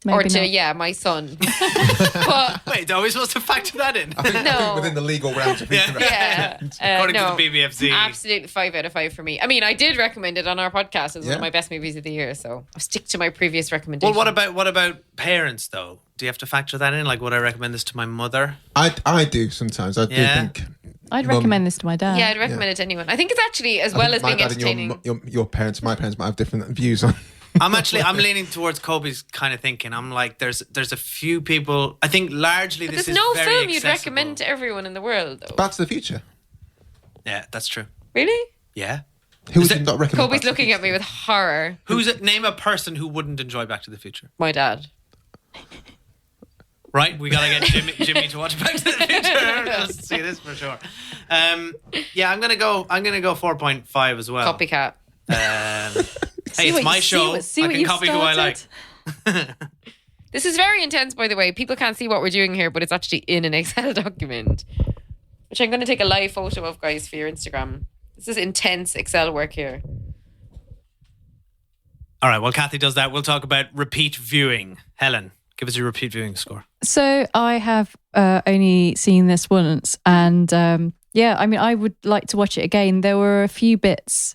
or Maybe to not. my son. But Wait, are we supposed to factor that in? I think No. within the legal realms of yeah, According no, to the BBFC. absolutely 5 out of 5 for me. I mean, I did recommend it on our podcast as one of my best movies of the year, so I'll stick to my previous recommendation. Well, what about parents though? Do you have to factor that in? Like, would I recommend this to my mother? I do sometimes. I do think. I'd Mum- recommend this to my dad. Yeah, I'd recommend it to anyone. I think it's actually, as I well think as my being dad entertaining. and your parents, my parents might have different views on. I'm leaning towards Kobe's kind of thinking. I'm like, there's a few people. I think largely But this there's is no very film you'd accessible. recommend to everyone in the world, though. Back to the Future. Yeah, that's true. Really? Yeah. Who Is would it- you not recommend? Kobe's Back to the looking at me with horror. Name a person who wouldn't enjoy Back to the Future? My dad. Right, we gotta get Jimmy to watch Back to the Future. Let's see this for sure. Yeah, I'm gonna go 4.5 as well. Copycat. Hey, it's my show. I can copy who I like. This is very intense, by the way. People can't see what we're doing here, but it's actually in an Excel document, which I'm going to take a live photo of, guys, for your Instagram. This is intense Excel work here. All right, while Cathy does that, we'll talk about repeat viewing. Helen, give us your repeat viewing score. So I have only seen this once, and I would like to watch it again. There were a few bits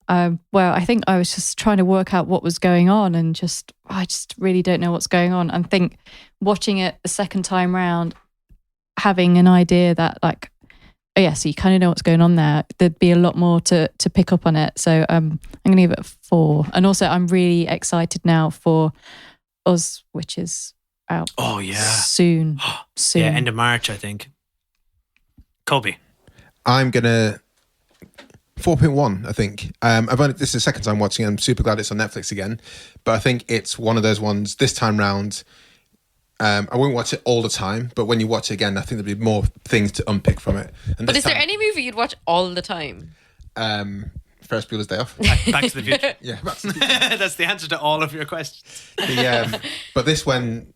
where I think I was just trying to work out what was going on, and I just really don't know what's going on. And think watching it a second time round, having an idea that so you kind of know what's going on there. There'd be a lot more to pick up on it. So I'm going to give it a 4. And also I'm really excited now for Us, which is out. Oh yeah, soon. Yeah, end of March, I think. Kobi, I'm gonna 4.1. I think this is the second time watching it. I'm super glad it's on Netflix again, but I think it's one of those ones this time round. I won't watch it all the time, but when you watch it again, I think there'll be more things to unpick from it. But is there any movie you'd watch all the time? Ferris Bueller's Day Off. Back to the Future. Yeah, Back to the Future. That's the answer to all of your questions. But this when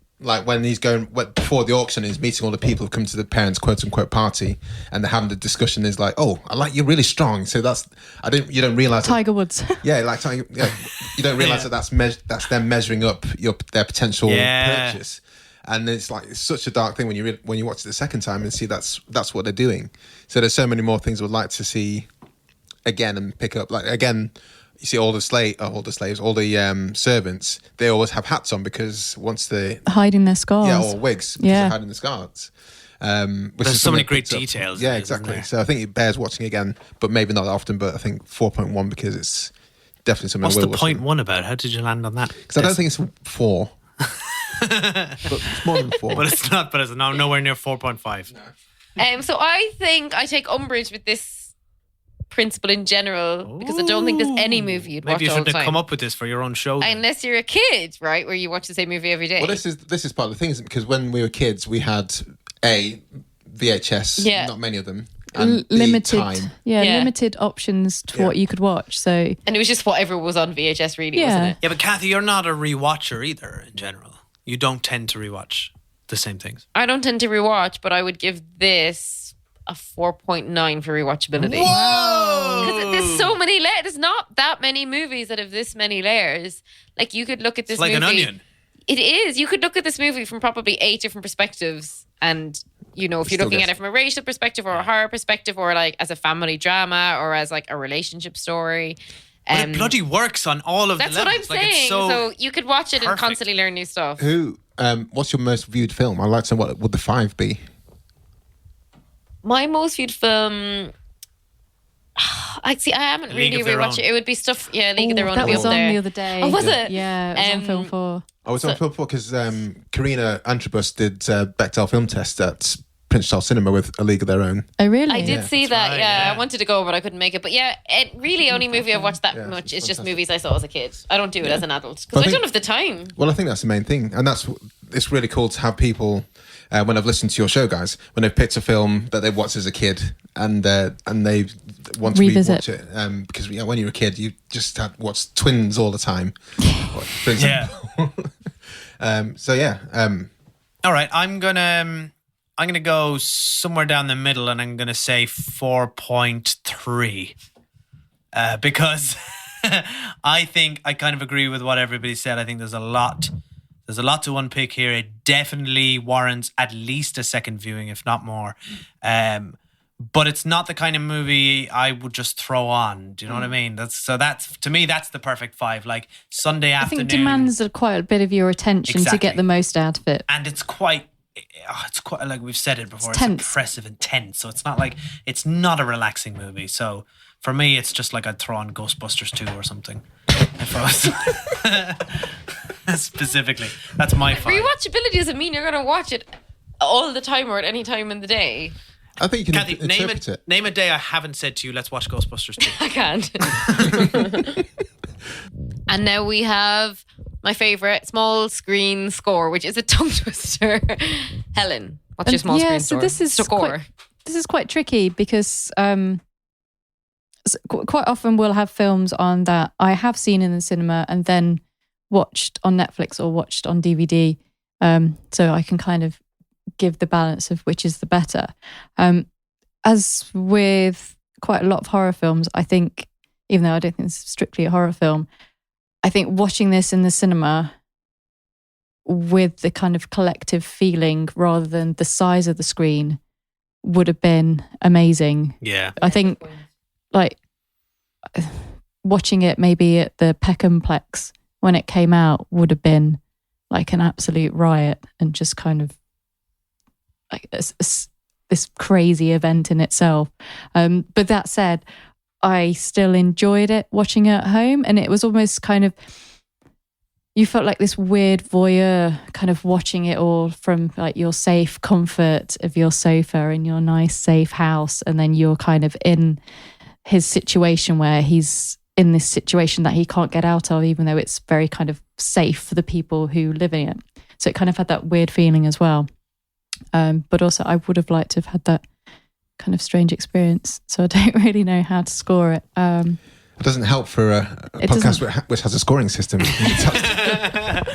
he's going before the auction, he's meeting all the people who've come to the parents' quote unquote party, and they're having the discussion. Is like, oh, I like you're really strong. So you don't realize Tiger Woods. Yeah, like Tiger. Yeah, you don't realize that's them measuring up their potential purchase. And it's such a dark thing when you watch it the second time and see that's what they're doing. So there's so many more things I would like to see again and pick up. Like again, you see all the servants, they always have hats on because once they hiding their scars, or wigs, because they're hiding the scars. There's so many great details. Yeah, exactly. So I think it bears watching again, but maybe not often. But I think 4.1 because it's definitely something. What's I will the watch 0.1 about? How did you land on that? Because I don't think it's 4. But it's more than 4. But it's not. But it's nowhere near 4.5. No. So I think I take umbrage with this principle in general because I don't think there's any movie you'd watch all the time. Maybe you shouldn't have come up with this for your own show. Unless you're a kid, right, where you watch the same movie every day. Well, this is part of the thing, isn't it? Because when we were kids, we had VHS, not many of them. And limited time. Limited options to what you could watch. So and it was just whatever was on VHS, really, wasn't it? Yeah, but Cathy, you're not a rewatcher either. In general, you don't tend to rewatch the same things. I don't tend to rewatch, but I would give this a 4.9 for rewatchability. Whoa! Because there's so many layers. There's not that many movies that have this many layers. Like you could look at this movie. It's like an onion. It is. You could look at this movie from probably 8 different perspectives, and if you're looking at it from a racial perspective or a horror perspective or like as a family drama or as like a relationship story. But it bloody works on all of the levels. That's what I'm saying. So you could watch it and constantly learn new stuff. What's your most viewed film? I'd like to know what would the 5 be? My most viewed film... I haven't really rewatched it. It would be stuff, League of Their Own. That was on there the other day. Oh, was it? Yeah, it was on Film 4. I was on Film 4 because Karina Antrobus did Bechdel film test at Prince Charles Cinema with A League of Their Own. Oh, really? I did see that, right, yeah. I wanted to go, but I couldn't make it. But it really only movie I've watched that much is just movies I saw as a kid. I don't do it as an adult because I don't have the time. Well, I think that's the main thing. And it's really cool to have people, when I've listened to your show, guys, when they've picked a film that they've watched as a kid and they want to rewatch it. Because when you're a kid, you just had watched Twins all the time, for example. All right, I'm gonna go somewhere down the middle, and I'm gonna say 4.3 because I think I kind of agree with what everybody said. I think there's a lot to unpick here. It definitely warrants at least a second viewing, if not more. But it's not the kind of movie I would just throw on. Do you know what I mean? That's to me, that's the perfect 5. Like Sunday afternoon. I think demands quite a bit of your attention to get the most out of it. And it's quite like we've said it before. It's oppressive and tense. So it's not a relaxing movie. So for me, it's just like I'd throw on Ghostbusters 2 or something. If I was specifically, that's my 5. Rewatchability doesn't mean you're going to watch it all the time or at any time in the day. I think you can Cathy, interpret it. Name a day I haven't said to you, let's watch Ghostbusters 2. I can't. And now we have my favorite small screen score, which is a tongue twister. Helen, what's your small screen score? This is quite tricky because quite often we'll have films on that I have seen in the cinema and then watched on Netflix or watched on DVD, so I can kind of give the balance of which is the better. As with quite a lot of horror films, I think, even though I don't think it's strictly a horror film, I think watching this in the cinema with the kind of collective feeling rather than the size of the screen would have been amazing. Yeah. I think like watching it maybe at the Peckhamplex when it came out would have been like an absolute riot and just kind of like this crazy event in itself. But that said, I still enjoyed it watching it at home, and it was almost kind of, you felt like this weird voyeur kind of watching it all from like your safe comfort of your sofa in your nice safe house, and then you're kind of in his situation where he's in this situation that he can't get out of, even though it's very kind of safe for the people who live in it. So it kind of had that weird feeling as well. But also I would have liked to have had that kind of strange experience. So I don't really know how to score it. It doesn't help for a podcast which has a scoring system.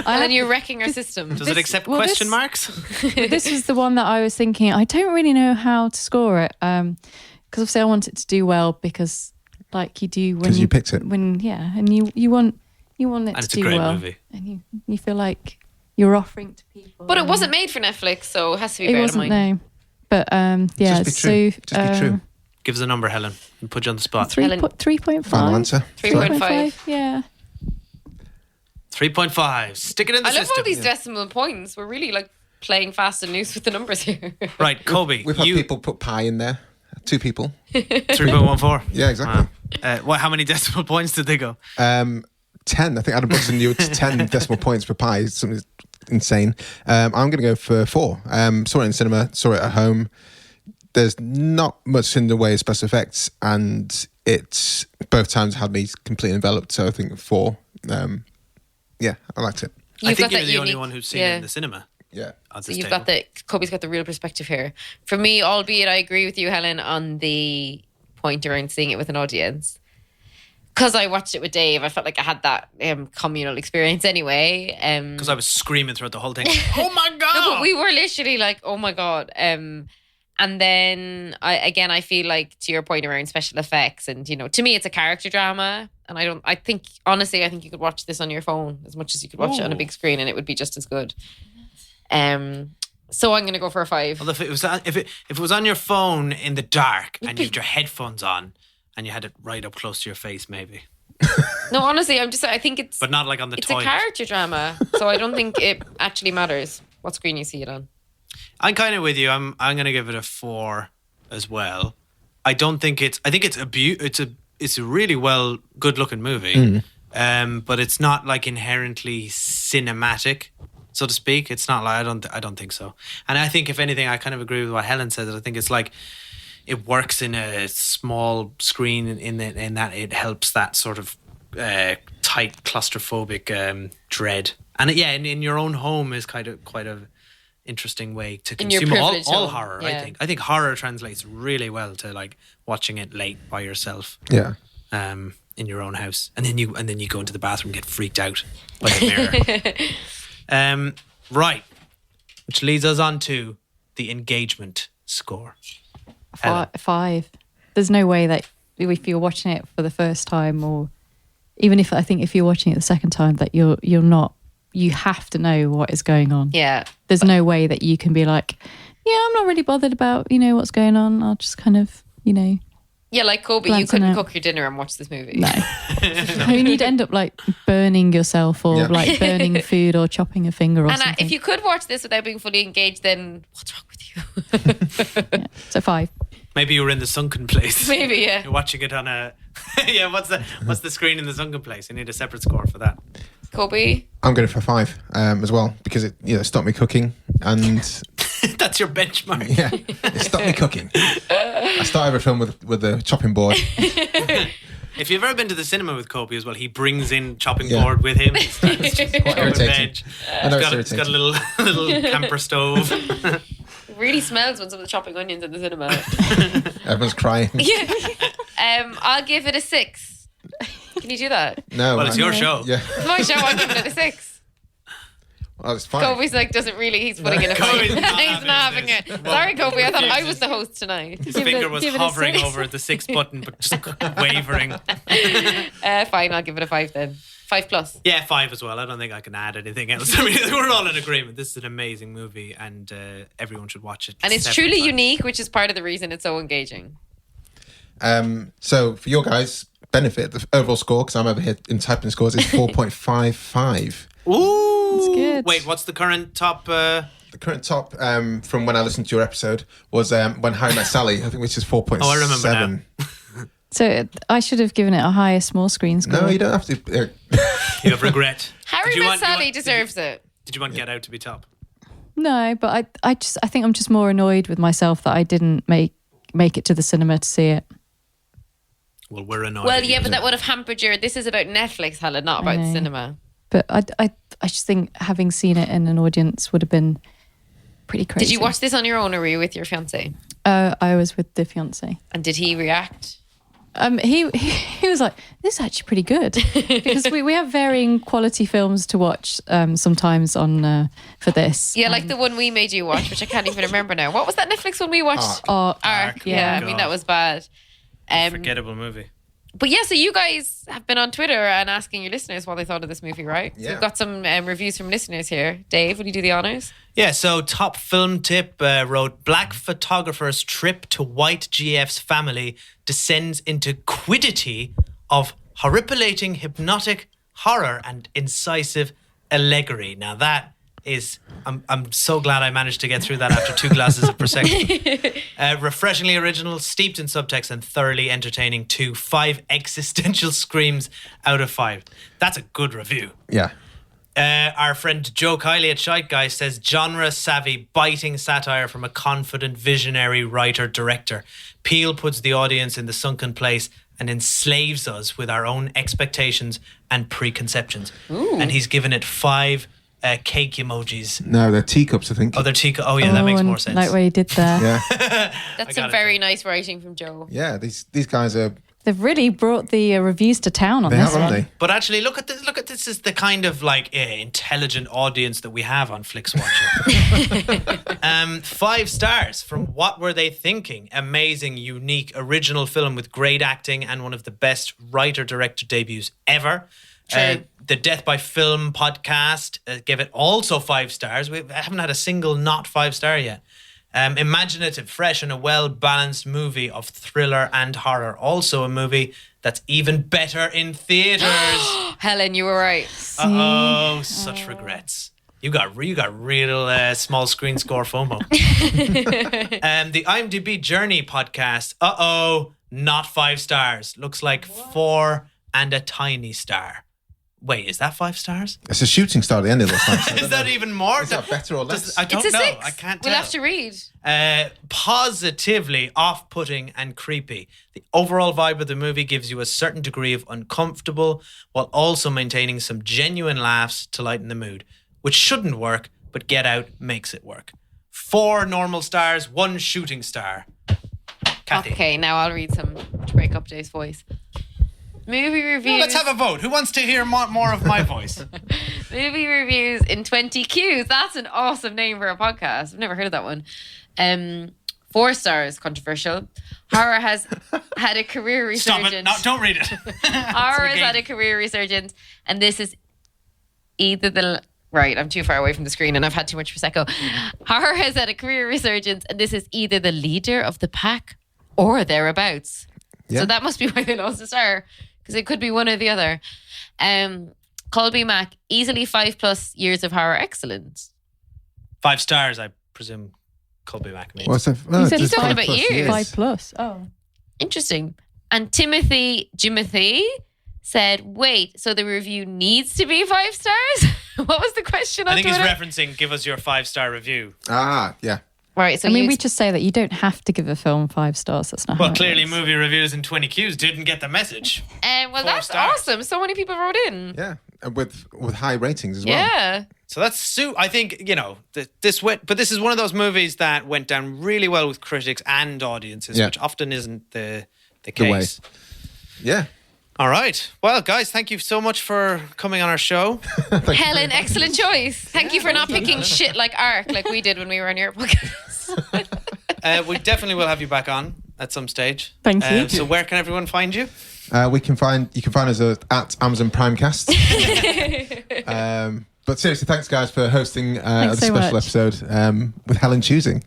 And you're wrecking our system. Does it accept question marks? This was the one that I was thinking, I don't really know how to score it. Because obviously I want it to do well, because like you do when you picked it. And you want it and to it's do a great well. movie. And you feel like you're offering to people. But it wasn't made for Netflix, so it has to be better than mine. No. But yeah, Just be true. Give us a number, Helen, and put you on the spot. 3.5. Final answer. 3.5. Yeah. 3.5. Stick it in the system. I love all these decimal points. We're really like playing fast and loose with the numbers here. Right, Kobi. We've had people put pi in there. 2 people. 3.14. Yeah, exactly. Wow. How many decimal points did they go? 10. I think Adam Buxton knew it's 10 decimal points per pi. It's something insane. I'm going to go for 4. Saw it in cinema, saw it at home. There's not much in the way of special effects, and it's both times had me completely enveloped. So I think 4. Yeah, I liked it. I think you're the only one who's seen it in the cinema. Yeah. So you've got Kobi's got the real perspective here. For me, albeit I agree with you, Helen, on the point around seeing it with an audience. Because I watched it with Dave, I felt like I had that communal experience anyway. Because I was screaming throughout the whole thing. Oh my God! No, but we were literally like, oh my God. And then I feel like, to your point around special effects, and to me it's a character drama, and I think you could watch this on your phone as much as you could watch it on a big screen, and it would be just as good. So I'm gonna go for a 5. Well, if it was on your phone in the dark and you had your headphones on and you had it right up close to your face, maybe. No, honestly, I think it's, but not like on the toilet. It's a character drama, so I don't think it actually matters what screen you see it on. I'm kind of with you. I'm going to give it a 4 as well. I don't think it's. I think it's a really good looking movie, but it's not like inherently cinematic, so to speak. It's not like I don't think so. And I think if anything, I kind of agree with what Helen said. I think it's like it works in a small screen in that it helps that sort of tight claustrophobic dread. And in your own home is quite a interesting way to consume all horror. Yeah. I think horror translates really well to like watching it late by yourself. Yeah. In your own house, and then you go into the bathroom and get freaked out by the mirror. Right, which leads us on to the engagement score. 5. There's no way that if you're watching it for the first time, or even if you're watching it the second time, that you're not. You have to know what is going on. Yeah. There's no way that you can be like, yeah, I'm not really bothered about, what's going on. I'll just kind of, Yeah, like Kobi, you couldn't cook your dinner and watch this movie. No. I mean, you'd end up like burning yourself, or like burning food, or chopping a finger or something. If you could watch this without being fully engaged, then what's wrong with you? Yeah, so 5. Maybe you were in the Sunken Place. Maybe, yeah. You're watching it on a... Yeah, what's the screen in the Sunken Place? You need a separate score for that. Kobi? I'm going for 5 as well, because it stopped me cooking, and that's your benchmark. Yeah, it stopped me cooking. I start every film with a chopping board. If you've ever been to the cinema with Kobi as well, he brings in chopping board with him. It's quite irritating. It's got a little camper stove. It really smells when someone's chopping onions in the cinema. Everyone's crying. Yeah. I'll give it a 6. Can you do that? No. Well, it's your show. Yeah. It's my show. I'm giving it a 6. Well, it's fine. Kobi's like, doesn't really, he's putting in a fight. He's not having it. Sorry, Kobi, I thought I was the host tonight. His finger was hovering over the 6 button, but just wavering. Fine, I'll give it a 5 then. 5+. Yeah, 5 as well. I don't think I can add anything else. I mean, we're all in agreement. This is an amazing movie, and everyone should watch it. And it's truly unique, which is part of the reason it's so engaging. So for your guys' benefit, the overall score, because I'm over here in typing scores, is 4.55. Ooh, That's good. Wait, what's the current top? The current top from when I listened to your episode was When Harry Met Sally, I think, which is 4.7. Oh, I remember now. So I should have given it a higher small screen score. No, you don't have to. You have regret. Harry Met Sally deserves it. Did you want Get Out to be top? No, but I think I'm just more annoyed with myself that I didn't make it to the cinema to see it. Well, we're annoyed. Well, yeah, but that would have hampered your. This is about Netflix, Helen, not about the cinema. But I just think having seen it in an audience would have been pretty crazy. Did you watch this on your own or were you with your fiancé? I was with the fiancé. And did he react? He was like, this is actually pretty good. Because we have varying quality films to watch sometimes on for this. Yeah, like the one we made you watch, which I can't even remember now. What was that Netflix one we watched? Ark. Yeah, I mean, that was bad. Forgettable movie. But yeah, so you guys have been on Twitter and asking your listeners what they thought of this movie, right? Yeah. So we've got some reviews from listeners here. Dave, will you do the honours? Yeah, so Top Film Tip wrote, Black photographer's trip to White GF's family descends into quiddity of horripilating, hypnotic horror and incisive allegory. Now that is, I'm so glad I managed to get through that after 2 glasses of Prosecco. Refreshingly original, steeped in subtext and thoroughly entertaining too. 5 existential screams out of 5. That's a good review. Yeah. Our friend Joe Kiley at Shite Guy says, genre-savvy, biting satire from a confident, visionary writer-director. Peele puts the audience in the sunken place and enslaves us with our own expectations and preconceptions. Ooh. And he's given it 5 cake emojis. No, they're teacups, I think. Oh, they're teacups. Oh, yeah, that makes more sense. Like what he did there. Yeah. That's some very nice writing from Joe. Yeah, these guys are... They've really brought the reviews to town on this one. Haven't they? But actually, look at this is the kind of like intelligent audience that we have on Flixwatcher. 5 stars from What Were They Thinking? Amazing, unique, original film with great acting and one of the best writer-director debuts ever. The Death by Film podcast gave it also 5 stars. We haven't had a single not 5-star yet. Imaginative, fresh, and a well-balanced movie of thriller and horror. Also a movie that's even better in theaters. Helen, you were right. Uh-oh, such regrets. You got real small screen score FOMO. The IMDb Journey podcast. Not 5 stars. Looks like 4 and a tiny star. Wait, is that 5 stars? It's a shooting star at the end of this. Is that even more? Is that better or less? I don't It's a know. 6. I can't tell. We'll have to read. Positively off-putting and creepy. The overall vibe of the movie gives you a certain degree of uncomfortable while also maintaining some genuine laughs to lighten the mood, which shouldn't work, but Get Out makes it work. 4 normal stars, 1 shooting star. Cathy. Okay, now I'll read some to break up Dave's voice. Movie reviews. Let's have a vote. Who wants to hear more of my voice? Movie reviews in 20 Qs. That's an awesome name for a podcast. I've never heard of that one. 4 stars, controversial. Horror has had a career resurgence. Stop it. No, don't read it. Horror has had a career resurgence, and this is either the... Right, I'm too far away from the screen and I've had too much Prosecco. Horror has had a career resurgence, and this is either the leader of the pack or thereabouts. Yeah. So that must be why they lost a star, because it could be one or the other. Colby Mac, easily 5+ years of horror excellence. 5 stars, I presume Colby Mac means. What's that? He's talking about years. 5+. Oh. Interesting. And Timothy said, wait, so the review needs to be 5 stars? What was the question on I think Twitter? he's referencing, give us your 5-star review. Yeah. Right, so we just say that you don't have to give a film 5 stars. That's not. Well, clearly, movie reviews in 20 Qs didn't get the message. Well, that's stars. Awesome. So many people wrote in. Yeah, and with high ratings as well. Yeah. So that's I think this is one of those movies that went down really well with critics and audiences, which often isn't the case. Yeah. All right. Well, guys, thank you so much for coming on our show. Helen, excellent choice. Thank you for not picking shit like Ark like we did when we were on your podcast. We definitely will have you back on at some stage. Thank you. So where can everyone find you? You can find us at Amazon Primecast. But seriously, thanks guys for hosting this special episode with Helen choosing.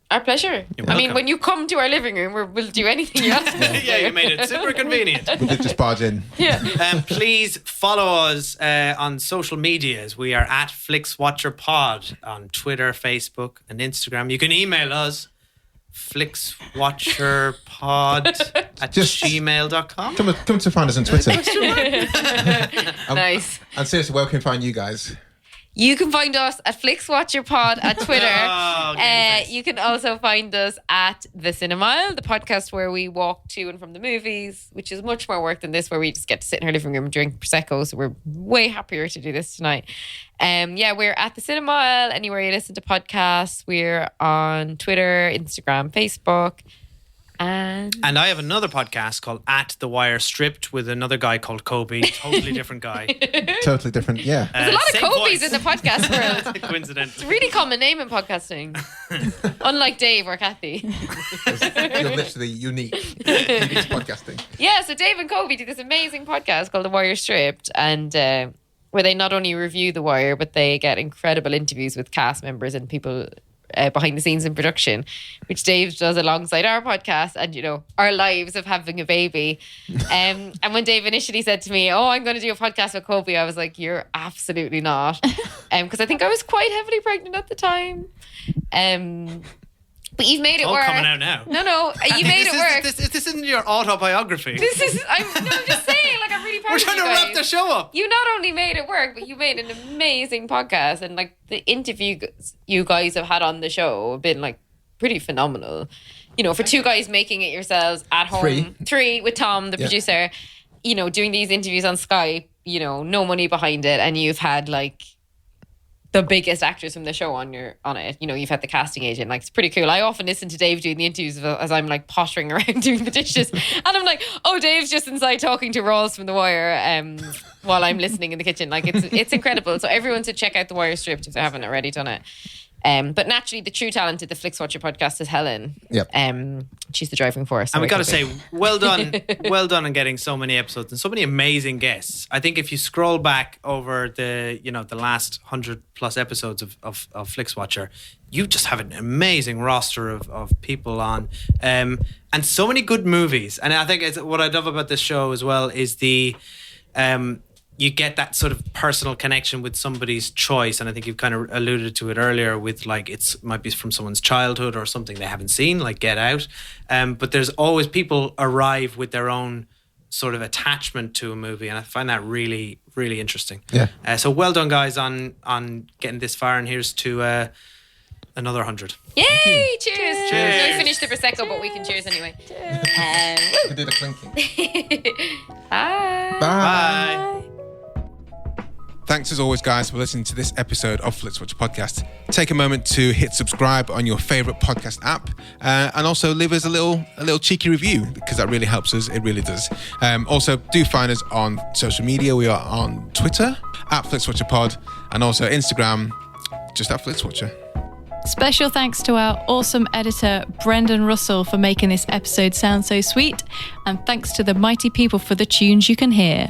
Our pleasure. When you come to our living room, we'll do anything you ask us. Yeah, you made it super convenient. We did just barge in. Yeah. Please follow us on social medias. We are at Flixwatcher on Twitter, Facebook, and Instagram. You can email us, flixwatcherpod@gmail.com. Come to find us on Twitter. Nice. And seriously, where can we find you guys? You can find us at FlixWatcherPod at Twitter. You can also find us at The Cinemile, the podcast where we walk to and from the movies, which is much more work than this, where we just get to sit in our living room and drink Prosecco. So we're way happier to do this tonight. We're at The Cinemile, anywhere you listen to podcasts. We're on Twitter, Instagram, Facebook. And I have another podcast called At The Wire Stripped with another guy called Kobi. Totally different guy. Totally different, yeah. There's a lot of Kobis in the podcast world. Coincidence. It's a really common name in podcasting. Unlike Dave or Cathy. You're literally unique to podcasting. Yeah, so Dave and Kobi do this amazing podcast called The Wire Stripped, and where they not only review The Wire, but they get incredible interviews with cast members and people behind the scenes in production, which Dave does alongside our podcast and, our lives of having a baby. And when Dave initially said to me, I'm going to do a podcast with Kobi, I was like, you're absolutely not. Because I think I was quite heavily pregnant at the time. But you've made it work. All coming out now. No, you made it work. This isn't your autobiography. I'm just saying, I'm really proud We're of you trying to wrap the show up. You not only made it work, but you made an amazing podcast. And the interview you guys have had on the show have been pretty phenomenal. For two guys making it yourselves at home. Three with Tom, the producer, doing these interviews on Skype, no money behind it. And you've had the biggest actors from the show on it. You've had the casting agent. It's pretty cool. I often listen to Dave doing the interviews as I'm pottering around doing the dishes, and I'm like, Dave's just inside talking to Rawls from The Wire while I'm listening in the kitchen. It's incredible. So everyone should check out The Wire Stripped if they haven't already done it. But naturally, the true talent of the Flixwatcher podcast is Helen. Yep. She's the driving force. And we got to say, well done on getting so many episodes and so many amazing guests. I think if you scroll back over the last 100+ episodes of Flixwatcher, you just have an amazing roster of people on, and so many good movies. And I think what I love about this show as well is the. You get that sort of personal connection with somebody's choice, and I think you've kind of alluded to it earlier with it might be from someone's childhood or something they haven't seen, like Get Out. But there's always people arrive with their own sort of attachment to a movie, and I find that really, really interesting. Yeah. So well done, guys, on getting this far, and here's to another 100. Yay! Cheers! We finished the Prosecco, but we can cheers anyway. We did a clinking. Bye. Bye. Thanks as always, guys, for listening to this episode of Flixwatcher Podcast. Take a moment to hit subscribe on your favourite podcast app, and also leave us a little cheeky review, because that really helps us. It really does. Also, do find us on social media. We are on Twitter at FlixWatcherPod, and also Instagram, just at Flixwatcher. Special thanks to our awesome editor, Brendan Russell, for making this episode sound so sweet. And thanks to the mighty people for the tunes you can hear.